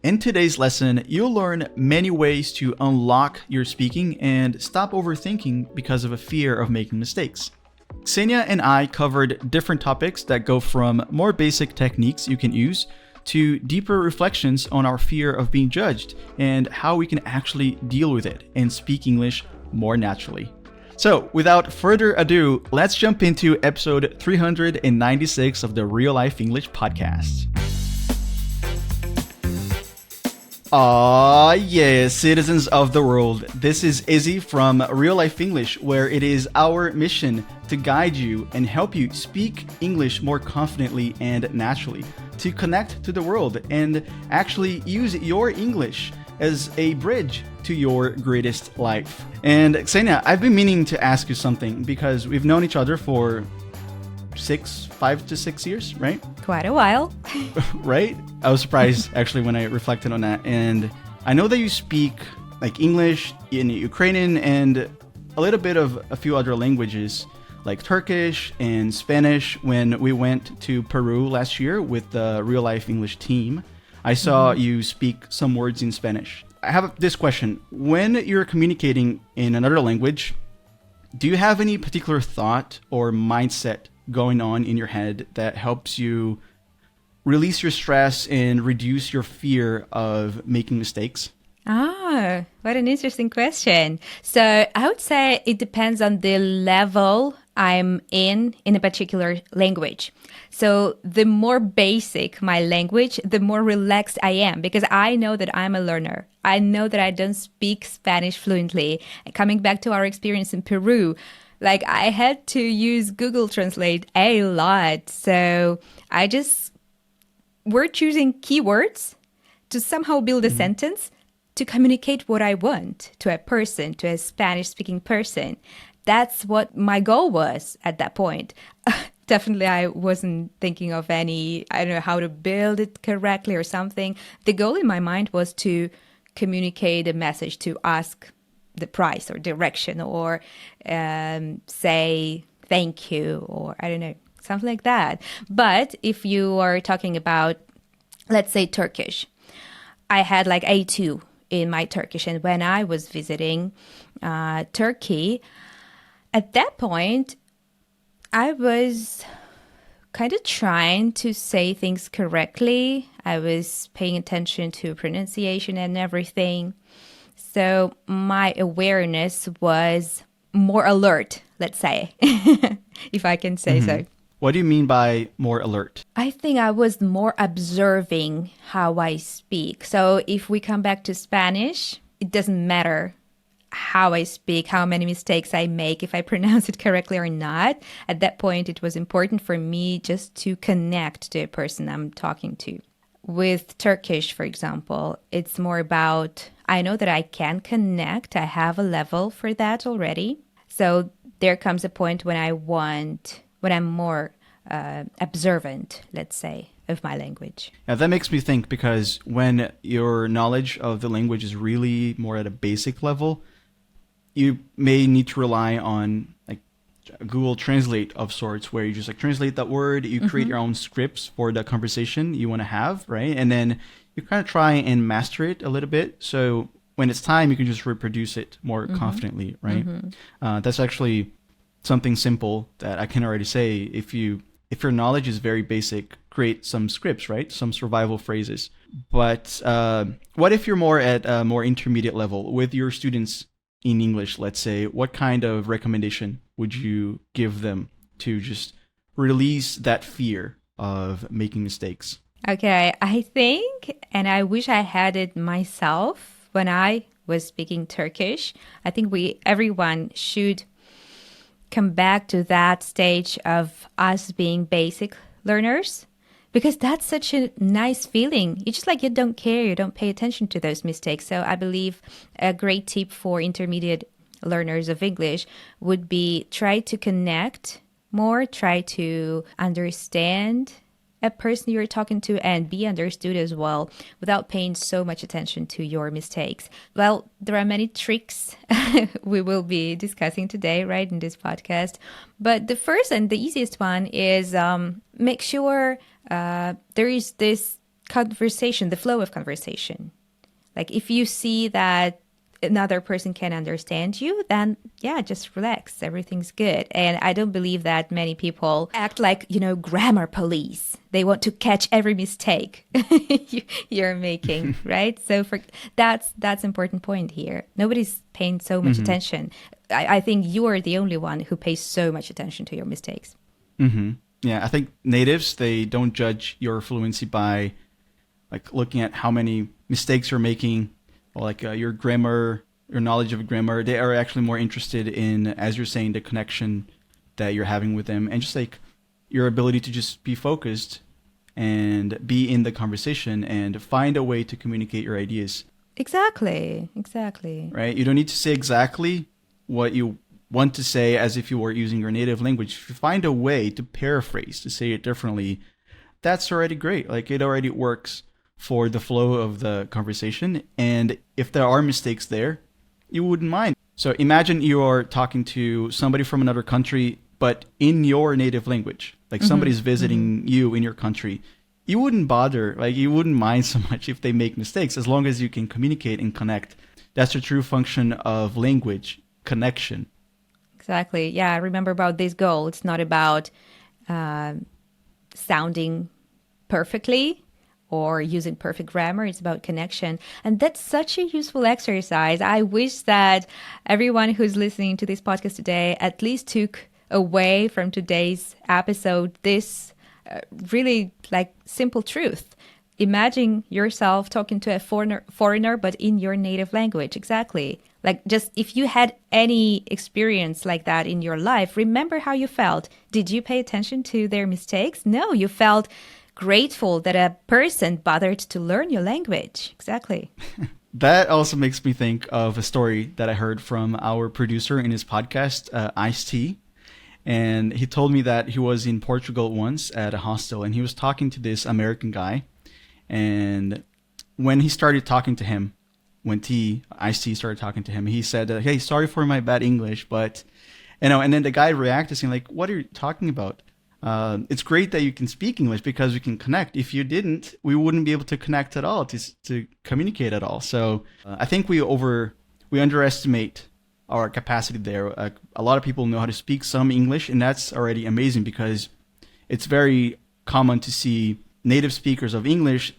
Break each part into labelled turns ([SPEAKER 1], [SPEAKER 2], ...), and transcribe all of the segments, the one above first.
[SPEAKER 1] In today's lesson, you'll learn many ways to unlock your speaking and stop overthinking because of a fear of making mistakes. Ksenia and I covered different topics that go from more basic techniques you can use to deeper reflections on our fear of being judged and how we can actually deal with it and speak English more naturally. So, without further ado, let's jump into episode 396 of the Real Life English podcast. Yes, citizens of the world. This is Izzy from Real Life English, where it is our mission to guide you and help you speak English more confidently and naturally, to connect to the world and actually use your English as a bridge to your greatest life. And Ksenia, I've been meaning to ask you something because we've known each other for 5 to 6 years, right?
[SPEAKER 2] Quite a while.
[SPEAKER 1] Right? I was surprised actually when I reflected on that. And I know that you speak like English, in Ukrainian, and a little bit of a few other languages like Turkish and Spanish. When we went to Peru last year with the Real Life English team, I saw you speak some words in Spanish. I have this question. When you're communicating in another language, do you have any particular thought or mindset going on in your head that helps you release your stress and reduce your fear of making mistakes?
[SPEAKER 2] Ah, what an interesting question. So I would say it depends on the level I'm in a particular language. So the more basic my language, the more relaxed I am because I know that I'm a learner. I know that I don't speak Spanish fluently. And coming back to our experience in Peru, like I had to use Google Translate a lot. So we're choosing keywords to somehow build a sentence to communicate what I want to a person, to a Spanish-speaking person. That's what my goal was at that point. Definitely, I wasn't thinking of I don't know how to build it correctly or something. The goal in my mind was to communicate a message, to ask the price or direction or say thank you or I don't know, something like that. But if you are talking about, let's say, Turkish, I had like A2 in my Turkish. And when I was visiting Turkey, at that point, I was kind of trying to say things correctly. I was paying attention to pronunciation and everything. So my awareness was more alert, let's say, if I can say so.
[SPEAKER 1] What do you mean by more alert?
[SPEAKER 2] I think I was more observing how I speak. So if we come back to Spanish, it doesn't matter how I speak, how many mistakes I make, if I pronounce it correctly or not. At that point, it was important for me just to connect to a person I'm talking to. With Turkish, for example, it's more about, I know that I can connect. I have a level for that already. So there comes a point when I'm more observant, let's say, of my language.
[SPEAKER 1] Now that makes me think because when your knowledge of the language is really more at a basic level, you may need to rely on like Google Translate of sorts, where you just like translate that word, you create your own scripts for the conversation you want to have, right? And then you kind of try and master it a little bit. So when it's time, you can just reproduce it more confidently, right? That's actually something simple that I can already say. If your knowledge is very basic, create some scripts, right? Some survival phrases. But what if you're more at a more intermediate level with your students in English, let's say? What kind of recommendation would you give them to just release that fear of making mistakes?
[SPEAKER 2] Okay, I think, and I wish I had it myself when I was speaking Turkish, I think everyone should come back to that stage of us being basic learners, because that's such a nice feeling. You just you don't care, you don't pay attention to those mistakes. So I believe a great tip for intermediate learners of English would be try to connect more, try to understand a person you're talking to and be understood as well without paying so much attention to your mistakes. Well, there are many tricks we will be discussing today, right, in this podcast. But the first and the easiest one is make sure there is this conversation, the flow of conversation. Like if you see that another person can understand you, then yeah, just relax. Everything's good. And I don't believe that many people act like, grammar police. They want to catch every mistake you're making, right? So that's important point here. Nobody's paying so much attention. I think you are the only one who pays so much attention to your mistakes.
[SPEAKER 1] Yeah, I think natives, they don't judge your fluency by like looking at how many mistakes you're making, or like your grammar, your knowledge of grammar. They are actually more interested in, as you're saying, the connection that you're having with them, and just like your ability to just be focused and be in the conversation and find a way to communicate your ideas.
[SPEAKER 2] Exactly.
[SPEAKER 1] Right? You don't need to say exactly what you want to say as if you were using your native language. If you find a way to paraphrase, to say it differently, that's already great. Like it already works for the flow of the conversation. And if there are mistakes there, you wouldn't mind. So imagine you are talking to somebody from another country, but in your native language, like somebody's visiting you in your country. You wouldn't bother, like you wouldn't mind so much if they make mistakes, as long as you can communicate and connect. That's the true function of language, connection.
[SPEAKER 2] Exactly. Yeah, I remember about this goal. It's not about sounding perfectly or using perfect grammar. It's about connection. And that's such a useful exercise. I wish that everyone who's listening to this podcast today at least took away from today's episode this really like simple truth. Imagine yourself talking to a foreigner, but in your native language. Exactly. Like just if you had any experience like that in your life, remember how you felt. Did you pay attention to their mistakes? No, you felt grateful that a person bothered to learn your language. Exactly.
[SPEAKER 1] That also makes me think of a story that I heard from our producer in his podcast, Ice-T. And he told me that he was in Portugal once at a hostel, and he was talking to this American guy. And when he started talking to him, when Ice-T started talking to him, he said, hey, sorry for my bad English, but, and then the guy reacted saying like, what are you talking about? It's great that you can speak English because we can connect. If you didn't, we wouldn't be able to connect at all, to communicate at all. So I think we underestimate our capacity there. A lot of people know how to speak some English, and that's already amazing because it's very common to see native speakers of English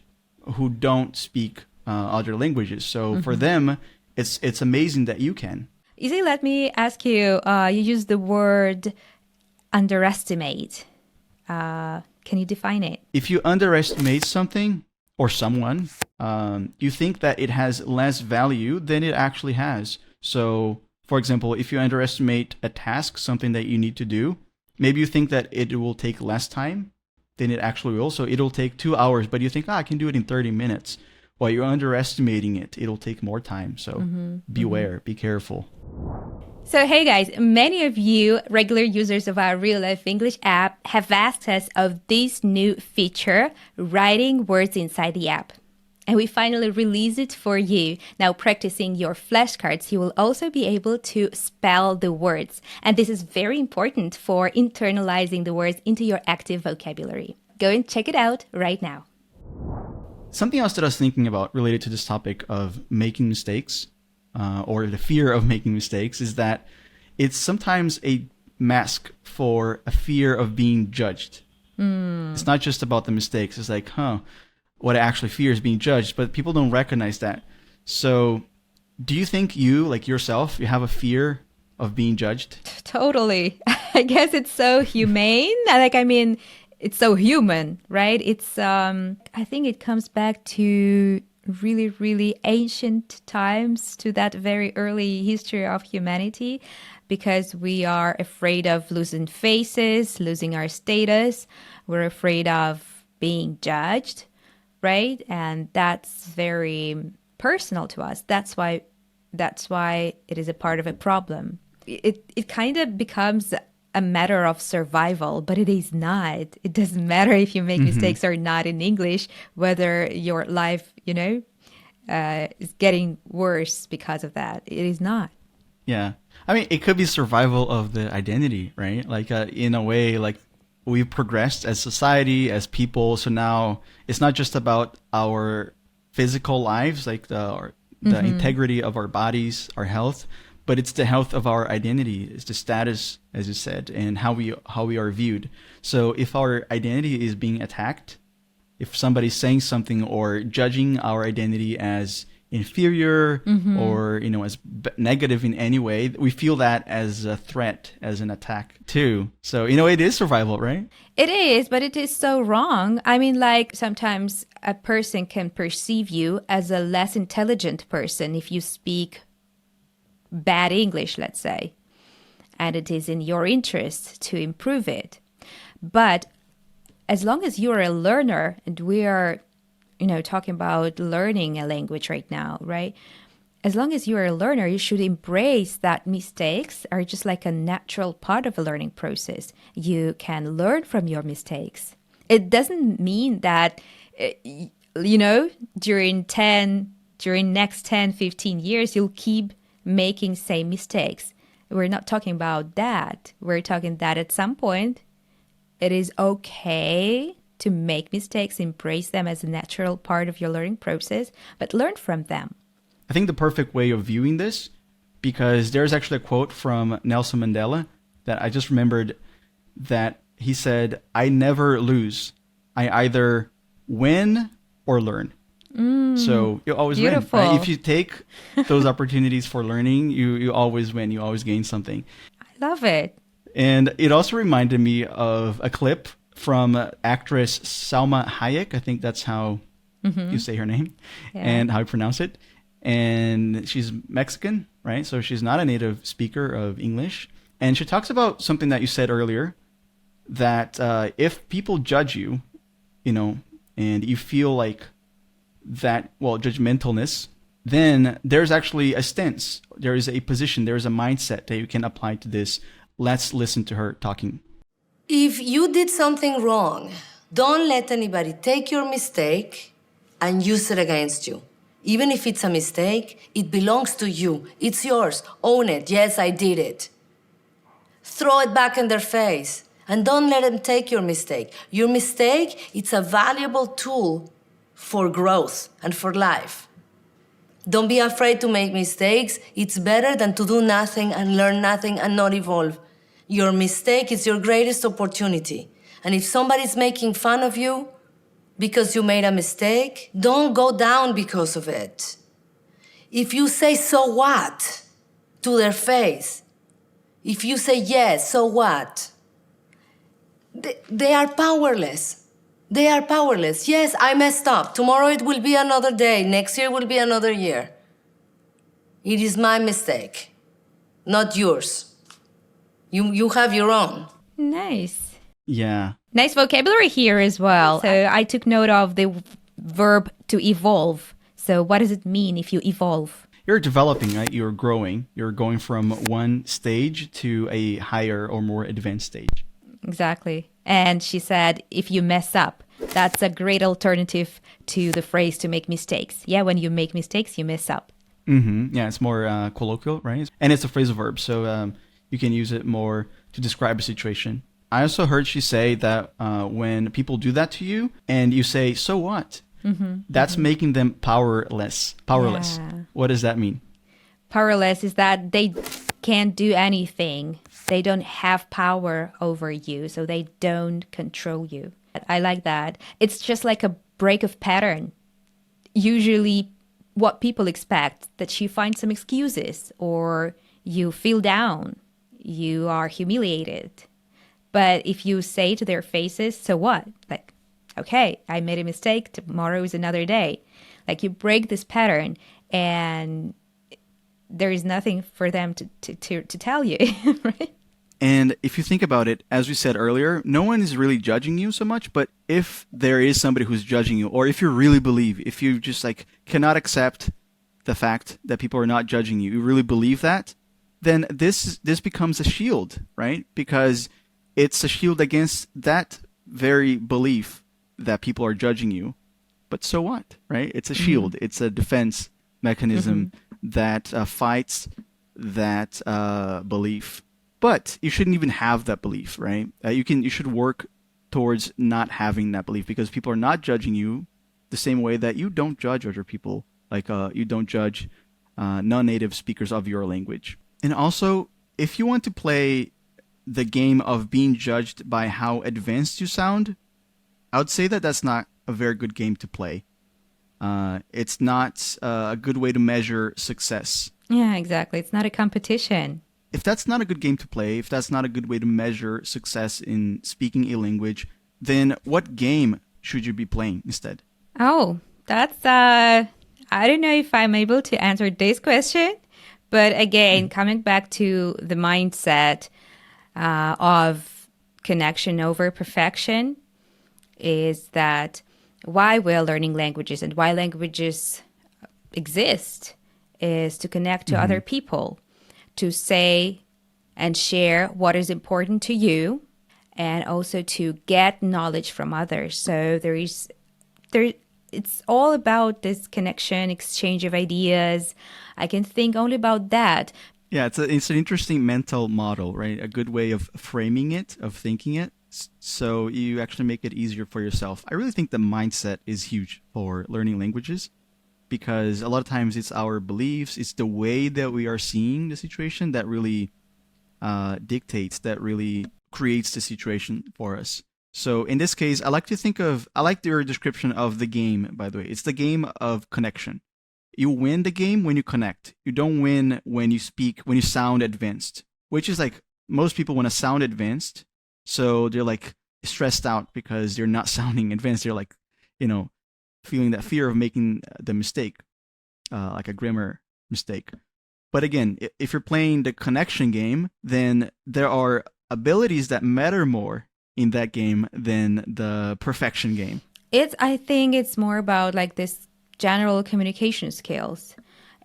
[SPEAKER 1] who don't speak other languages. So for them, it's amazing that you can.
[SPEAKER 2] Izzy, let me ask you, you use the word underestimate. Can you define it?
[SPEAKER 1] If you underestimate something or someone, you think that it has less value than it actually has. So, for example, if you underestimate a task, something that you need to do, maybe you think that it will take less time than it actually will. So it'll take 2 hours, but you think, I can do it in 30 minutes. While you're underestimating it, it'll take more time. So beware, be careful.
[SPEAKER 2] So, hey guys, many of you regular users of our Real Life English app have asked us of this new feature, writing words inside the app. And we finally released it for you. Now, practicing your flashcards, you will also be able to spell the words. And this is very important for internalizing the words into your active vocabulary. Go and check it out right now.
[SPEAKER 1] Something else that I was thinking about related to this topic of making mistakes, or the fear of making mistakes, is that it's sometimes a mask for a fear of being judged. It's not just about the mistakes. It's like, what I actually fear is being judged, but people don't recognize that. So do you think you, like yourself, you have a fear of being judged?
[SPEAKER 2] Totally. I guess it's so humane. It's so human, right? It's, I think it comes back to really, really ancient times, to that very early history of humanity, because we are afraid of losing faces, losing our status. We're afraid of being judged, right? And that's very personal to us. That's why it is a part of a problem. It kind of becomes a matter of survival, but it is not. It doesn't matter if you make mistakes or not in English, whether your life, is getting worse because of that. It is not.
[SPEAKER 1] Yeah. I mean, it could be survival of the identity, right? Like in a way, like we've progressed as society, as people. So now it's not just about our physical lives, like the integrity of our bodies, our health, but it's the health of our identity, it's the status, as you said, and how we are viewed. So if our identity is being attacked, if somebody's saying something or judging our identity as inferior or as negative in any way, we feel that as a threat, as an attack too. So it is survival, right?
[SPEAKER 2] It is, but it is so wrong. I mean, like sometimes a person can perceive you as a less intelligent person if you speak bad English, let's say, and it is in your interest to improve it. But as long as you're a learner, and we are, talking about learning a language right now, right? As long as you're a learner, you should embrace that mistakes are just like a natural part of a learning process. You can learn from your mistakes. It doesn't mean that, during next 10, 15 years, you'll keep making same mistakes. We're not talking about that. We're talking that at some point, it is okay to make mistakes, embrace them as a natural part of your learning process, but learn from them.
[SPEAKER 1] I think the perfect way of viewing this, because there's actually a quote from Nelson Mandela that I just remembered, that he said, "I never lose. I either win or learn." So you always
[SPEAKER 2] beautiful.
[SPEAKER 1] win. Right? If you take those opportunities for learning, you always win. You always gain something.
[SPEAKER 2] I love it.
[SPEAKER 1] And it also reminded me of a clip from actress Salma Hayek. I think that's how you say her name and how you pronounce it. And she's Mexican, right? So she's not a native speaker of English. And she talks about something that you said earlier, that if people judge you, and you feel like that, judgmentalness, then there's actually a stance. There is a position. There is a mindset that you can apply to this. Let's listen to her talking.
[SPEAKER 3] If you did something wrong, don't let anybody take your mistake and use it against you. Even if it's a mistake, it belongs to you. It's yours. Own it. Yes, I did it. Throw it back in their face and don't let them take your mistake. Your mistake, it's a valuable tool for growth and for life. Don't be afraid to make mistakes. It's better than to do nothing and learn nothing and not evolve. Your mistake is your greatest opportunity. And if somebody's making fun of you because you made a mistake, don't go down because of it. If you say, "So what?" to their face, if you say, "Yes, so what?" They are powerless. They are powerless. Yes, I messed up. Tomorrow it will be another day. Next year will be another year. It is my mistake, not yours. You have your own.
[SPEAKER 2] Nice.
[SPEAKER 1] Yeah.
[SPEAKER 2] Nice vocabulary here as well. So I took note of the verb to evolve. So what does it mean if you evolve?
[SPEAKER 1] You're developing, right? You're growing. You're going from one stage to a higher or more advanced stage.
[SPEAKER 2] Exactly. And she said, if you mess up, that's a great alternative to the phrase to make mistakes. Yeah, when you make mistakes, you mess up.
[SPEAKER 1] Yeah, it's more colloquial, right? And it's a phrasal verb, so you can use it more to describe a situation. I also heard she say that when people do that to you and you say, "So what?" That's making them powerless.
[SPEAKER 2] Yeah.
[SPEAKER 1] What does that mean?
[SPEAKER 2] Powerless is that they can't do anything. They don't have power over you, so they don't control you. I like that. It's just like a break of pattern. Usually what people expect, that you find some excuses or you feel down, you are humiliated. But if you say to their faces, "So what?" Like, okay, I made a mistake. Tomorrow is another day. Like, you break this pattern and there is nothing for them to tell you, right?
[SPEAKER 1] And if you think about it, as we said earlier, no one is really judging you so much, but if there is somebody who's judging you, or if you really believe, if you just cannot accept the fact that people are not judging you, you really believe that, then this becomes a shield, right? Because it's a shield against that very belief that people are judging you. But so what, right? It's a shield. It's a defense mechanism that fights that belief. But you shouldn't even have that belief, right? You should work towards not having that belief, because people are not judging you the same way that you don't judge other people. Like you don't judge non-native speakers of your language. And also, if you want to play the game of being judged by how advanced you sound, I would say that that's not a very good game to play. It's not a good way to measure success.
[SPEAKER 2] Yeah, exactly. It's not a competition.
[SPEAKER 1] If that's not a good game to play, if that's not a good way to measure success in speaking a language, then what game should you be playing instead?
[SPEAKER 2] Oh, that's, I don't know if I'm able to answer this question, but again, coming back to the mindset of connection over perfection, is that why we're learning languages and why languages exist is to connect to other people, to say and share what is important to you, and also to get knowledge from others. So it's all about this connection, exchange of ideas. I can think only about that.
[SPEAKER 1] Yeah, it's an interesting mental model, right? A good way of framing it, of thinking it, so you actually make it easier for yourself. I really think the mindset is huge for learning languages, because a lot of times it's our beliefs, it's the way that we are seeing the situation that really dictates, that really creates the situation for us. So in this case, I like your description of the game, by the way. It's the game of connection. You win the game when you connect. You don't win when you speak, when you sound advanced, which is like most people want to sound advanced. So they're like stressed out because they're not sounding advanced. They're like, feeling that fear of making the mistake, like a grammar mistake. But again, if you're playing the connection game, then there are abilities that matter more in that game than the perfection game.
[SPEAKER 2] I think it's more about like this general communication skills.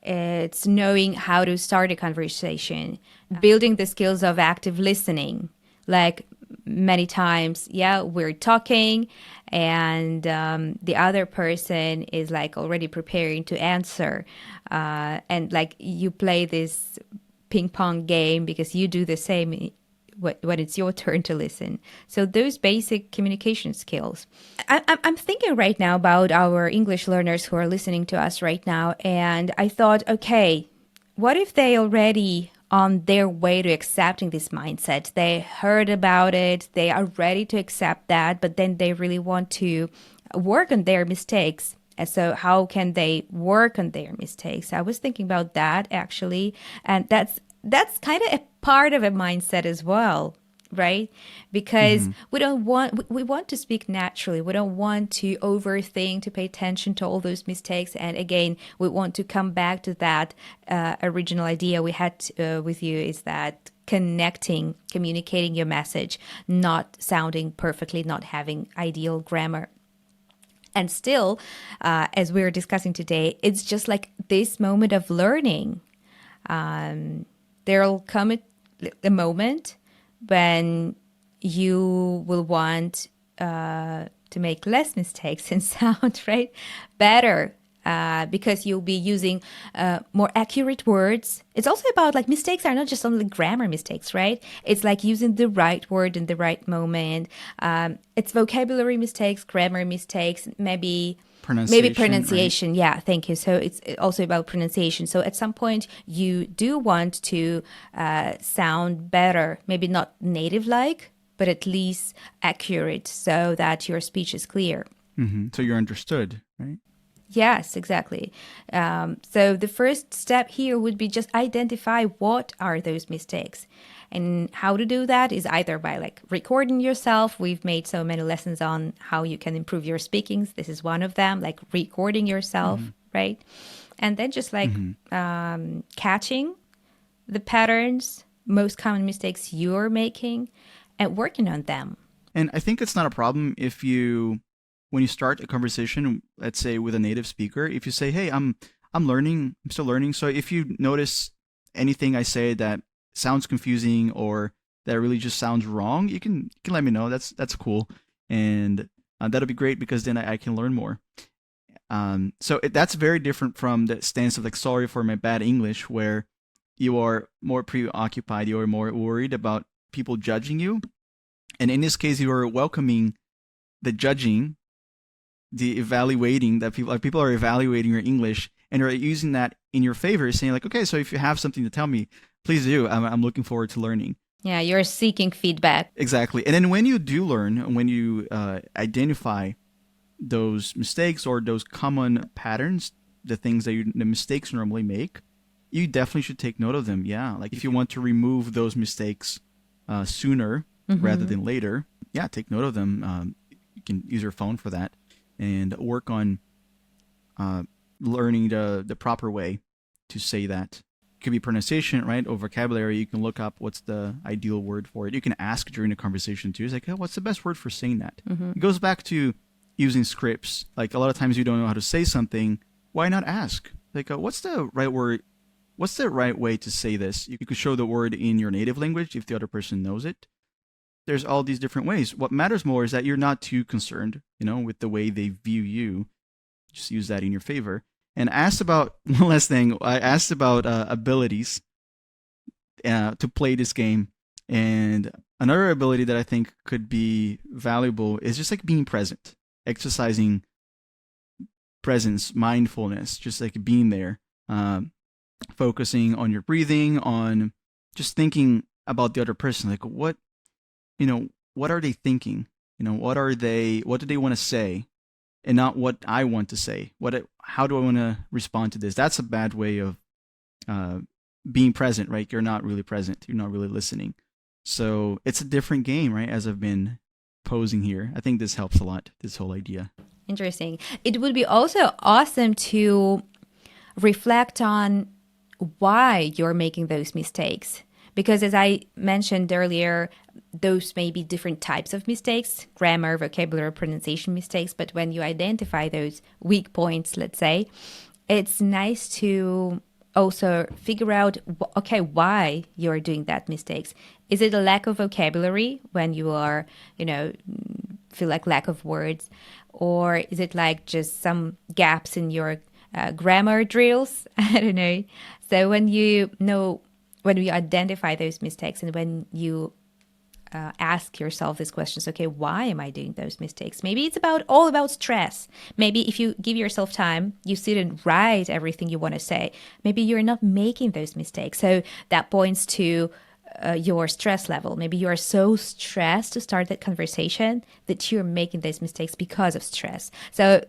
[SPEAKER 2] It's knowing how to start a conversation, building the skills of active listening. Like many times, we're talking and the other person is like already preparing to answer. And like you play this ping pong game because you do the same when it's your turn to listen. So those basic communication skills. I'm thinking right now about our English learners who are listening to us right now. And I thought, okay, what if they already on their way to accepting this mindset? They heard about it, they are ready to accept that, but then they really want to work on their mistakes. And so how can they work on their mistakes? I was thinking about that actually. And that's kind of a part of a mindset as well, right? Because we want to speak naturally. We don't want to overthink, to pay attention to all those mistakes. And again, we want to come back to that original idea we had with you, is that communicating your message, not sounding perfectly, not having ideal grammar. And still, as we were discussing today, it's just like this moment of learning. There'll come a moment when you will want to make less mistakes and sound better, because you'll be using more accurate words. It's also about like mistakes are not just only grammar mistakes, right? It's like using the right word in the right moment. It's vocabulary mistakes, grammar mistakes, maybe pronunciation. Right? Yeah, thank you. So it's also about pronunciation. So at some point you do want to sound better, maybe not native-like, but at least accurate, so that your speech is clear.
[SPEAKER 1] So you're understood, right?
[SPEAKER 2] Yes, exactly. So the first step here would be just identify what are those mistakes. And how to do that is either by like recording yourself. We've made so many lessons on how you can improve your speakings. This is one of them, like recording yourself, right? And then just like catching the patterns, most common mistakes you're making, and working on them.
[SPEAKER 1] And I think it's not a problem if when you start a conversation, let's say with a native speaker, if you say, hey, I'm learning, I'm still learning. So if you notice anything I say that sounds confusing or that really just sounds wrong, you can let me know. That's cool. And that'll be great, because then I can learn more. So that's very different from the stance of like, sorry for my bad English, where you are more preoccupied, you are more worried about people judging you. And in this case, you are welcoming the judging, the evaluating that people are evaluating your English, and are using that in your favor, saying like, okay, so if you have something to tell me, please do. I'm looking forward to learning.
[SPEAKER 2] Yeah, you're seeking feedback.
[SPEAKER 1] Exactly. And then when you do learn, when you identify those mistakes or those common patterns, the things that the mistakes normally make, you definitely should take note of them. Yeah, like if you want to remove those mistakes sooner rather than later, yeah, take note of them. You can use your phone for that and work on learning the proper way to say that. It could be pronunciation, right, or vocabulary. You can look up what's the ideal word for it. You can ask during the conversation too. It's like, oh, what's the best word for saying that? It goes back to using scripts. Like a lot of times you don't know how to say something. Why not ask? Like, what's the right word? What's the right way to say this? You could show the word in your native language if the other person knows it. There's all these different ways. What matters more is that you're not too concerned, with the way they view you. Just use that in your favor. And asked about one last thing. I asked about abilities to play this game, and another ability that I think could be valuable is just like being present, exercising presence, mindfulness, just like being there, focusing on your breathing, on just thinking about the other person, like what are they thinking? What do they want to say? And not what I want to say. How do I want to respond to this? That's a bad way of being present, right? You're not really present. You're not really listening. So it's a different game, right? As I've been posing here. I think this helps a lot, this whole idea.
[SPEAKER 2] Interesting. It would be also awesome to reflect on why you're making those mistakes. Because as I mentioned earlier, those may be different types of mistakes, grammar, vocabulary, pronunciation mistakes. But when you identify those weak points, let's say, it's nice to also figure out, okay, why you're doing that mistakes. Is it a lack of vocabulary when you are, feel like lack of words? Or is it like just some gaps in your grammar drills? I don't know. So when you identify those mistakes and when you ask yourself these questions, okay, why am I doing those mistakes? Maybe it's all about stress. Maybe if you give yourself time, you sit and write everything you want to say. Maybe you're not making those mistakes. So that points to your stress level. Maybe you are so stressed to start that conversation that you're making those mistakes because of stress. So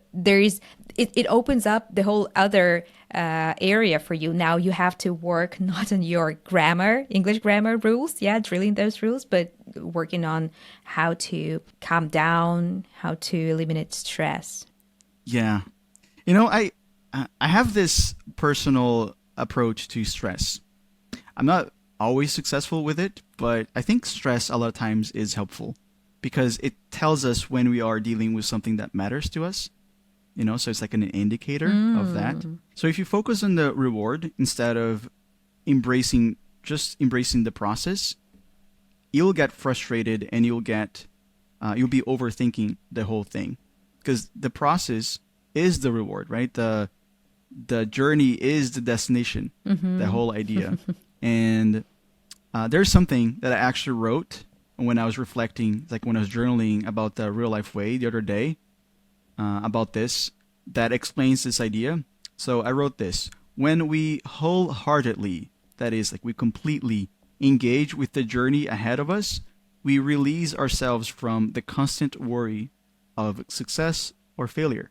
[SPEAKER 2] it opens up the whole other area for you. Now you have to work not on your grammar, English grammar rules, drilling those rules, but working on how to calm down, how to eliminate stress.
[SPEAKER 1] Yeah. I have this personal approach to stress. I'm not always successful with it, but I think stress a lot of times is helpful because it tells us when we are dealing with something that matters to us. So it's like an indicator of that. So if you focus on the reward instead of embracing the process, you'll get frustrated and you'll be overthinking the whole thing because the process is the reward, right? The journey is the destination, the whole idea. And there's something that I actually wrote when I was reflecting, like when I was journaling about the real life way the other day, about this, that explains this idea. So I wrote this: when we wholeheartedly, that is, like we completely engage with the journey ahead of us, we release ourselves from the constant worry of success or failure.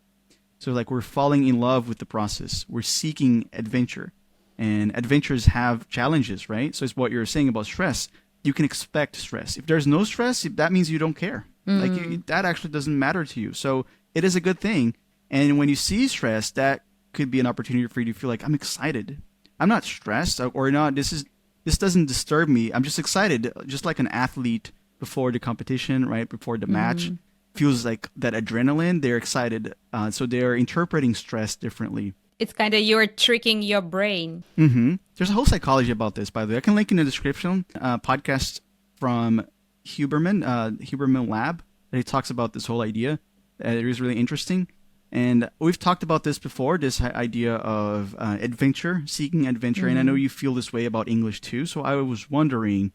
[SPEAKER 1] So like we're falling in love with the process. We're seeking adventure. And adventures have challenges, right? So it's what you're saying about stress. You can expect stress. If there's no stress, that means you don't care. That actually doesn't matter to you. So it is a good thing. And when you see stress, that could be an opportunity for you to feel like, I'm excited. I'm not stressed or not. This doesn't disturb me. I'm just excited. Just like an athlete before the competition, right? Before the match, feels like that adrenaline. They're excited. So they're interpreting stress differently.
[SPEAKER 2] It's kind of you're tricking your brain.
[SPEAKER 1] There's a whole psychology about this, by the way. I can link in the description. Podcast from Huberman Lab. That he talks about this whole idea. It is really interesting. And we've talked about this before, this idea of adventure, seeking adventure. And I know you feel this way about English too. So I was wondering,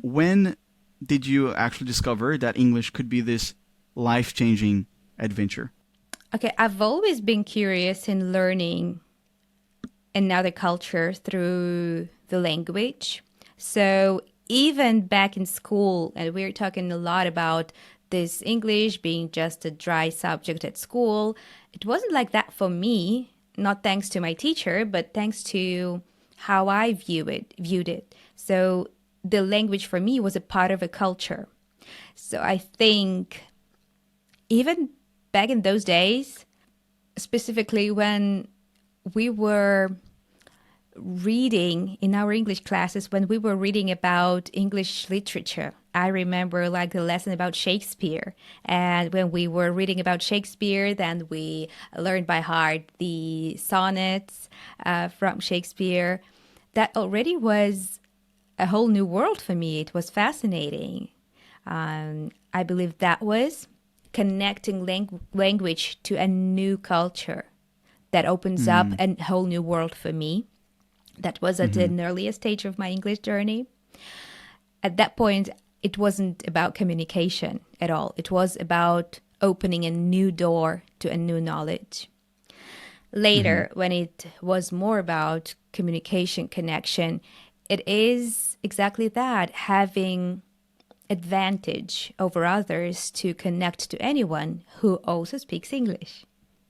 [SPEAKER 1] when did you actually discover that English could be this life-changing adventure?
[SPEAKER 2] Okay, I've always been curious in learning another culture through the language. So even back in school, and we were talking a lot about this English being just a dry subject at school, it wasn't like that for me, not thanks to my teacher, but thanks to how I viewed it. So the language for me was a part of a culture. So I think even back in those days, specifically when we were reading in our English classes, when we were reading about English literature, I remember like the lesson about Shakespeare. And when we were reading about Shakespeare, then we learned by heart the sonnets from Shakespeare. That already was a whole new world for me. It was fascinating. I believe that was connecting language to a new culture that opens up a whole new world for me. That was at an earlier stage of my English journey. At that point, it wasn't about communication at all. It was about opening a new door to a new knowledge. Later, when it was more about communication, connection, it is exactly that, having advantage over others to connect to anyone who also speaks English.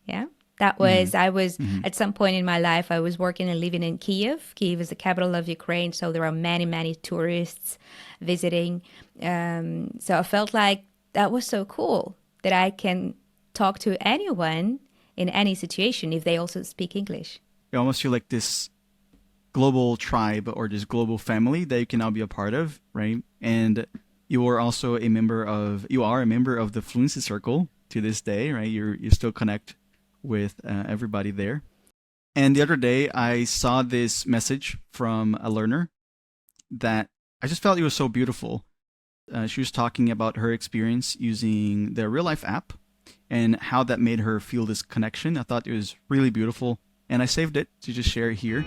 [SPEAKER 2] Yeah. That was, I was, at some point in my life, I was working and living in Kyiv. Kyiv is the capital of Ukraine, so there are many, many tourists visiting. So I felt like that was so cool that I can talk to anyone in any situation if they also speak English.
[SPEAKER 1] You almost feel like this global tribe or this global family that you can now be a part of, right? And you are also a member of the Fluency Circle to this day, right? You still connect with everybody there. And the other day, I saw this message from a learner that I just felt it was so beautiful. She was talking about her experience using the RealLife app and how that made her feel this connection. I thought it was really beautiful, and I saved it to just share it here.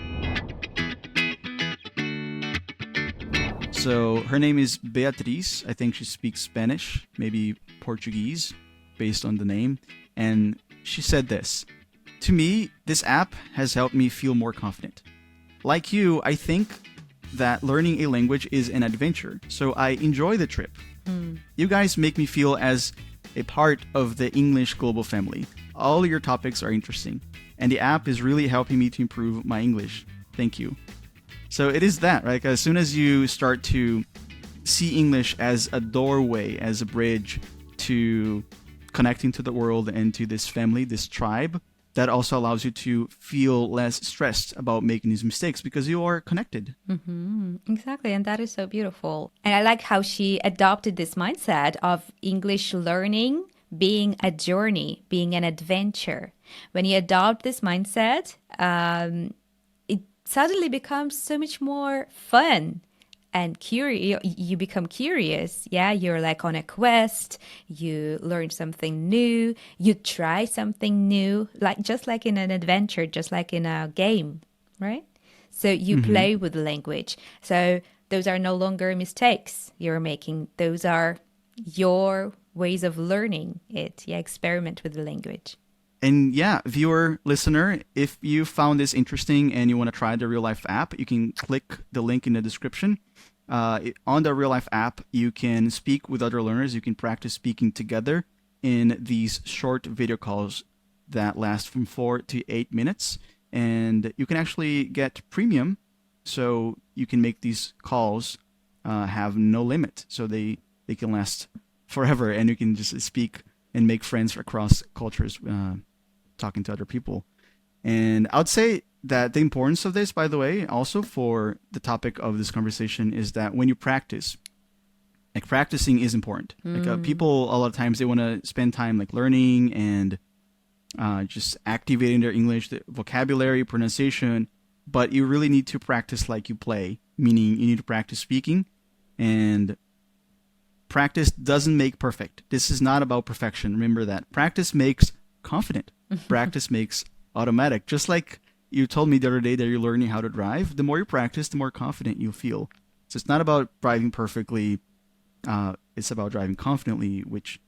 [SPEAKER 1] So her name is Beatriz. I think she speaks Spanish, maybe Portuguese, based on the name. And she said this: "To me, this app has helped me feel more confident. Like you, I think that learning a language is an adventure, so I enjoy the trip. You guys make me feel as a part of the English global family. All your topics are interesting, and the app is really helping me to improve my English. Thank you." So it is that, right? As soon as you start to see English as a doorway, as a bridge to connecting to the world and to this family, this tribe, that also allows you to feel less stressed about making these mistakes because you are connected.
[SPEAKER 2] Exactly, and that is so beautiful. And I like how she adopted this mindset of English learning being a journey, being an adventure. When you adopt this mindset, it suddenly becomes so much more fun and curious. You become curious. Yeah, you're like on a quest. You learn something new. You try something new, just like in an adventure, just like in a game, right? So you play with the language. So those are no longer mistakes you're making. Those are your ways of learning it. Yeah, experiment with the language.
[SPEAKER 1] And yeah, viewer, listener, if you found this interesting and you want to try the RealLife app, you can click the link in the description. On the RealLife app, you can speak with other learners. You can practice speaking together in these short video calls that last from 4 to 8 minutes. And you can actually get premium, so you can make these calls have no limit. So they can last forever, and you can just speak and make friends across cultures, talking to other people. And I would say that the importance of this, by the way, also for the topic of this conversation, is that when you practice, like practicing is important. Like people, a lot of times they want to spend time like learning and just activating their English, the vocabulary, pronunciation, but you really need to practice like you play, meaning you need to practice speaking, and practice doesn't make perfect. This is not about perfection. Remember that. Practice makes confident. Practice makes automatic. Just like you told me the other day that you're learning how to drive, the more you practice, the more confident you feel. So it's not about driving perfectly it's about driving confidently, which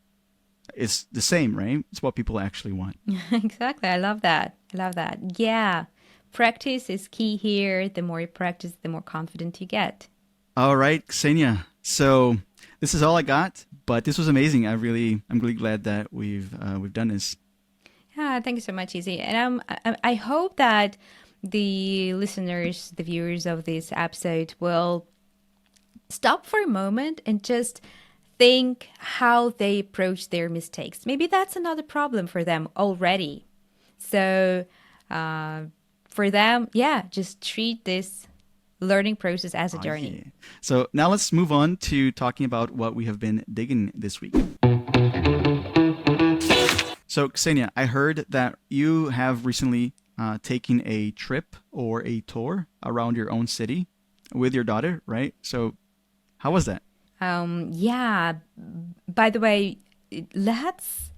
[SPEAKER 1] is the same, right? It's what people actually want.
[SPEAKER 2] Exactly. I love that. I love that. Yeah. Practice is key here. The more you practice, the more confident you get.
[SPEAKER 1] All right, Ksenia. So this is all I got, but this was amazing. I'm really glad that we've done this.
[SPEAKER 2] Yeah, thank you so much, Izzy. And I hope that the listeners, the viewers of this episode will stop for a moment and just think how they approach their mistakes. Maybe that's another problem for them already. So for them, yeah, just treat this learning process as a journey.
[SPEAKER 1] Yeah. So now let's move on to talking about what we have been digging this week. So Ksenia, I heard that you have recently taken a trip or a tour around your own city with your daughter, right? So how was that?
[SPEAKER 2] Yeah. By the way, let's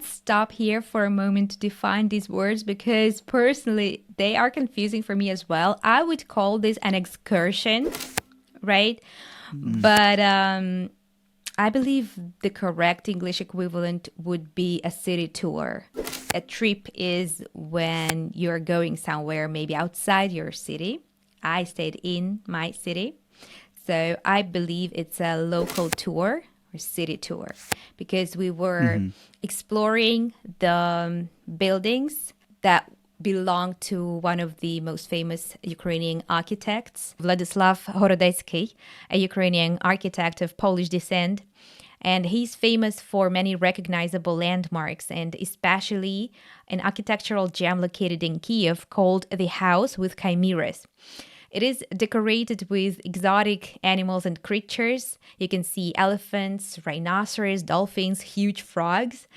[SPEAKER 2] stop here for a moment to define these words because personally they are confusing for me as well. I would call this an excursion, right? But I believe the correct English equivalent would be a city tour. A trip is when you're going somewhere maybe outside your city. I stayed in my city. So I believe it's a local tour or city tour because we were exploring the buildings that belong to one of the most famous Ukrainian architects, Władysław Horodecki, a Ukrainian architect of Polish descent. And he's famous for many recognizable landmarks and especially an architectural gem located in Kiev called the House with Chimeras. It is decorated with exotic animals and creatures. You can see elephants, rhinoceros, dolphins, huge frogs,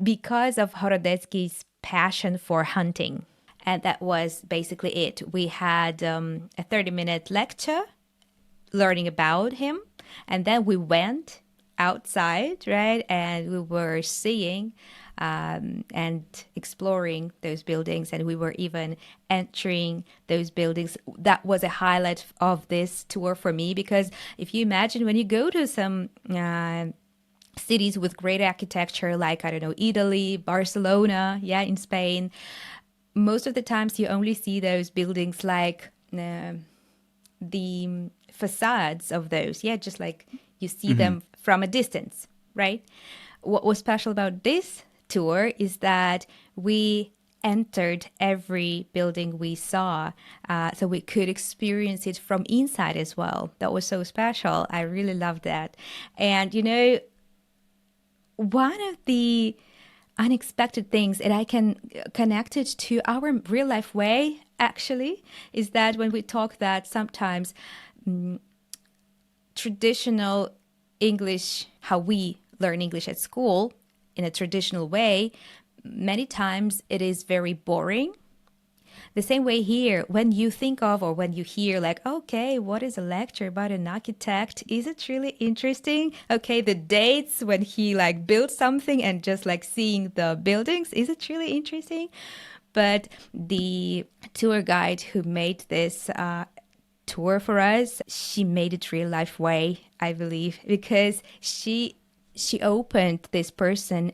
[SPEAKER 2] because of Horodecki's passion for hunting. And that was basically it. We had a 30-minute lecture learning about him, and then we went outside, right? And we were seeing and exploring those buildings, and we were even entering those buildings. That was a highlight of this tour for me because if you imagine when you go to some cities with great architecture like, I don't know, Italy, Barcelona, yeah, in Spain, most of the times you only see those buildings like the facades of those, yeah, just like you see them from a distance, right? What was special about this tour is that we entered every building we saw, so we could experience it from inside as well. That was so special. I really loved that. And, you know, one of the unexpected things that I can connect it to our real life way, actually, is that when we talk that sometimes traditional English, how we learn English at school in a traditional way, many times it is very boring. The same way here, when you think of or when you hear like, okay, what is a lecture about an architect? Is it really interesting? Okay, the dates when he like built something and just like seeing the buildings, is it really interesting? But the tour guide who made this tour for us, she made it real life way, I believe, because she opened this person,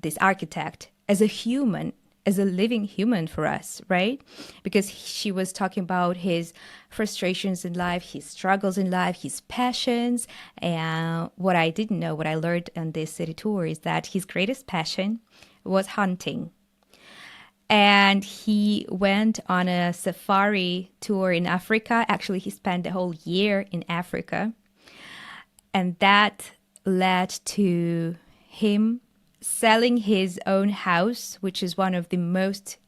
[SPEAKER 2] this architect, as a human, as a living human for us, right? Because she was talking about his frustrations in life, his struggles in life, his passions. And what I didn't know, what I learned on this city tour is that his greatest passion was hunting. And he went on a safari tour in Africa. Actually, he spent the whole year in Africa. And that led to him selling his own house, which is one of the most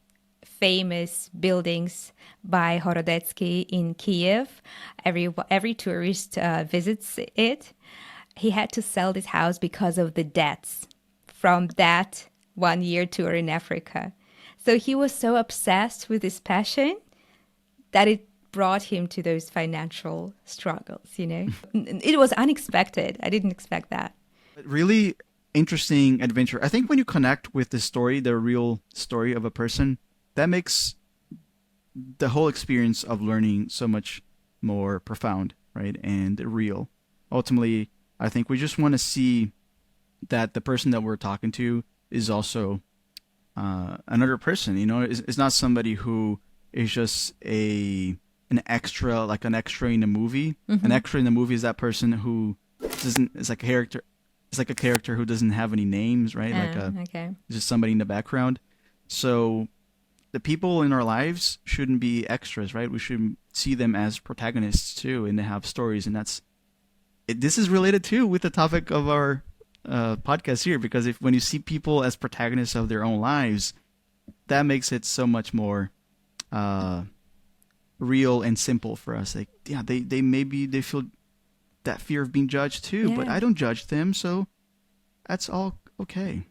[SPEAKER 2] famous buildings by Horodecki in Kiev. Every tourist visits it. He had to sell this house because of the debts from that 1 year tour in Africa. So he was so obsessed with his passion that it brought him to those financial struggles, you know? It was unexpected. I didn't expect that.
[SPEAKER 1] Really interesting adventure. I think when you connect with the story, the real story of a person, that makes the whole experience of learning so much more profound, right? And real. ultimately, I think we just want to see that the person that we're talking to is also another person. You know, it's not somebody who is just an extra, like an extra in a movie. An extra in the movie is that person who doesn't. It's like a character. It's like a character who doesn't have any names, right?
[SPEAKER 2] Okay.
[SPEAKER 1] Just somebody in the background. So the people in our lives shouldn't be extras, right? We should see them as protagonists too, and they have stories. And this is related too with the topic of our podcast here, because when you see people as protagonists of their own lives, that makes it so much more real and simple for us. Like, yeah, they feel that fear of being judged too, but I don't judge them, so that's all okay.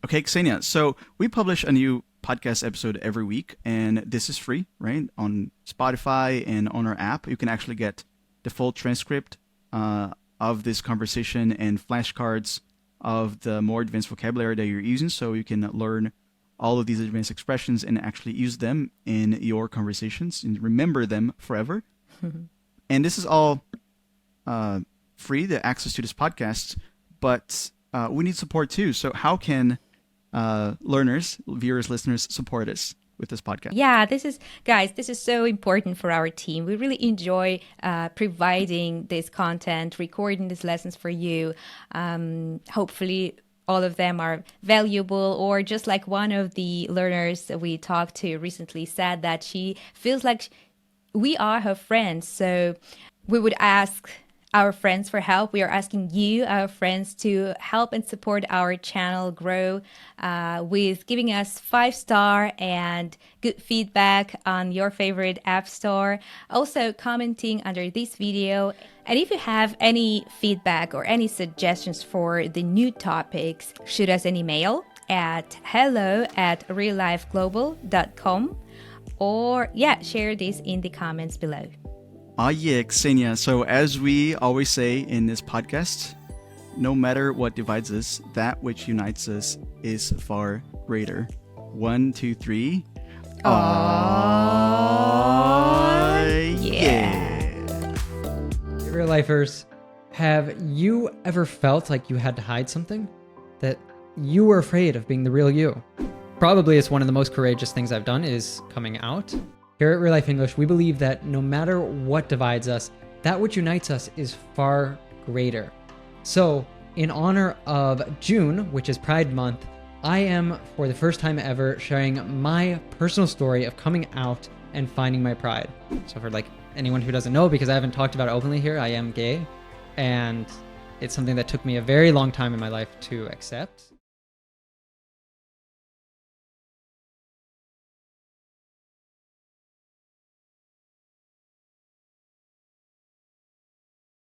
[SPEAKER 1] Okay, Ksenia, so we publish a new podcast episode every week, and this is free, right? On Spotify and on our app, you can actually get the full transcript of this conversation and flashcards of the more advanced vocabulary that you're using, so you can learn all of these advanced expressions and actually use them in your conversations and remember them forever. And this is all free, the access to this podcast, but we need support too. So how can learners, viewers, listeners support us with this podcast?
[SPEAKER 2] Yeah, this is so important for our team. We really enjoy providing this content, recording these lessons for you. Hopefully all of them are valuable, or just like one of the learners that we talked to recently said that she feels like we are her friends. So we would ask our friends for help. We are asking you, our friends, to help and support our channel grow with giving us 5-star and good feedback on your favorite app store. Also commenting under this video. And if you have any feedback or any suggestions for the new topics, shoot us an email at hello@reallifeglobal.com, or share this in the comments below.
[SPEAKER 1] Yeah, Ksenia. So as we always say in this podcast, no matter what divides us, that which unites us is far greater. 1, 2, 3.
[SPEAKER 4] Real lifers, have you ever felt like you had to hide something? That you were afraid of being the real you? Probably it's one of the most courageous things I've done is coming out. Here at Real Life English, we believe that no matter what divides us, that which unites us is far greater. So, in honor of June, which is Pride Month, I am, for the first time ever, sharing my personal story of coming out and finding my pride. So for anyone who doesn't know, because I haven't talked about it openly here, I am gay, and it's something that took me a very long time in my life to accept.